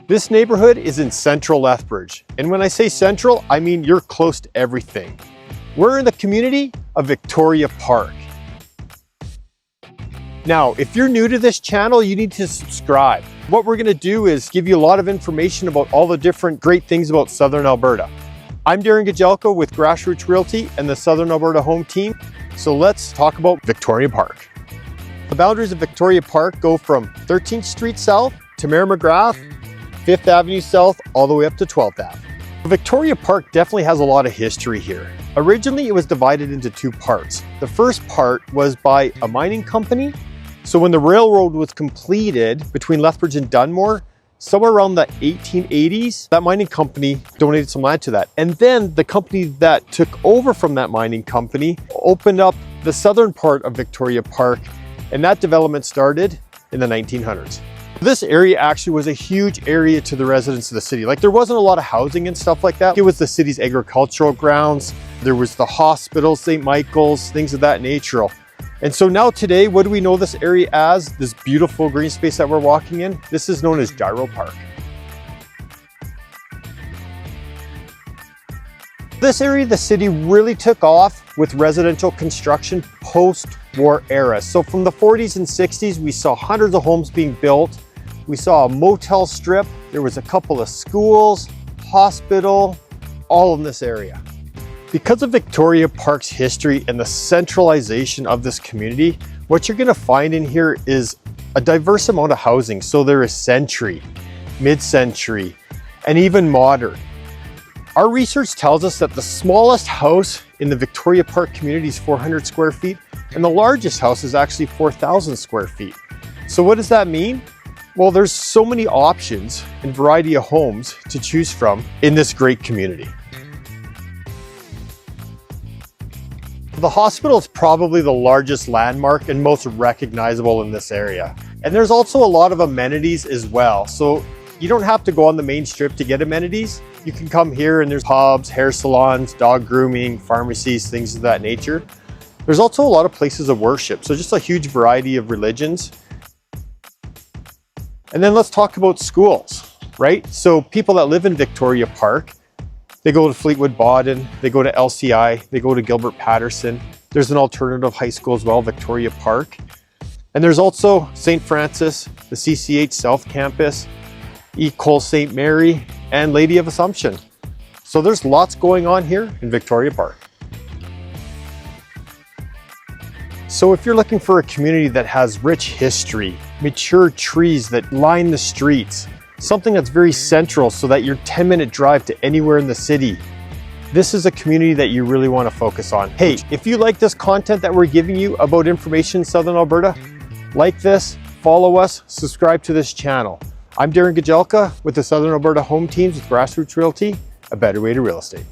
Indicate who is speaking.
Speaker 1: This neighborhood is in Central Lethbridge. And when I say central, I mean you're close to everything. We're in the community of Victoria Park. Now, if you're new to this channel, you need to subscribe. What we're gonna do is give you a lot of information about all the different great things about Southern Alberta. I'm Darren Gajelko with Grassroots Realty and the Southern Alberta Home Team. So let's talk about Victoria Park. The boundaries of Victoria Park go from 13th Street South to Mayor McGrath, 5th Avenue South, all the way up to 12th Ave. Victoria Park definitely has a lot of history here. Originally, it was divided into two parts. The first part was by a mining company. So when the railroad was completed between Lethbridge and Dunmore, somewhere around the 1880s, that mining company donated some land to that. And then the company that took over from that mining company opened up the southern part of Victoria Park, and that development started in the 1900s. This area actually was a huge area to the residents of the city. Like, there wasn't a lot of housing and stuff like that. It was the city's agricultural grounds. There was the hospital, St. Michael's, things of that nature. And so now today, what do we know this area as? This beautiful green space that we're walking in? This is known as Gyro Park. This area of the city really took off with residential construction post-war era. So from the 40s and 60s, we saw hundreds of homes being built. We saw a motel strip. There was a couple of schools, hospital, all in this area. Because of Victoria Park's history and the centralization of this community, what you're gonna find in here is a diverse amount of housing. So there is century, mid-century, and even modern. Our research tells us that the smallest house in the Victoria Park community is 400 square feet, and the largest house is actually 4,000 square feet. So what does that mean? Well, there's so many options and variety of homes to choose from in this great community. The hospital is probably the largest landmark and most recognizable in this area. And there's also a lot of amenities as well. So you don't have to go on the main strip to get amenities. You can come here and there's pubs, hair salons, dog grooming, pharmacies, things of that nature. There's also a lot of places of worship. So just a huge variety of religions. And then let's talk about schools, right? So people that live in Victoria Park, they go to Fleetwood Bodden, they go to LCI, they go to Gilbert Patterson. There's an alternative high school as well, Victoria Park. And there's also St. Francis, the CCH South Campus, Ecole St. Mary, and Lady of Assumption. So there's lots going on here in Victoria Park. So if you're looking for a community that has rich history, mature trees that line the streets, something that's very central so that you're 10-minute drive to anywhere in the city, this is a community that you really want to focus on. Hey, if you like this content that we're giving you about information in Southern Alberta, like this, follow us, subscribe to this channel. I'm Darren Gajelka with the Southern Alberta Home Teams with Grassroots Realty, a better way to real estate.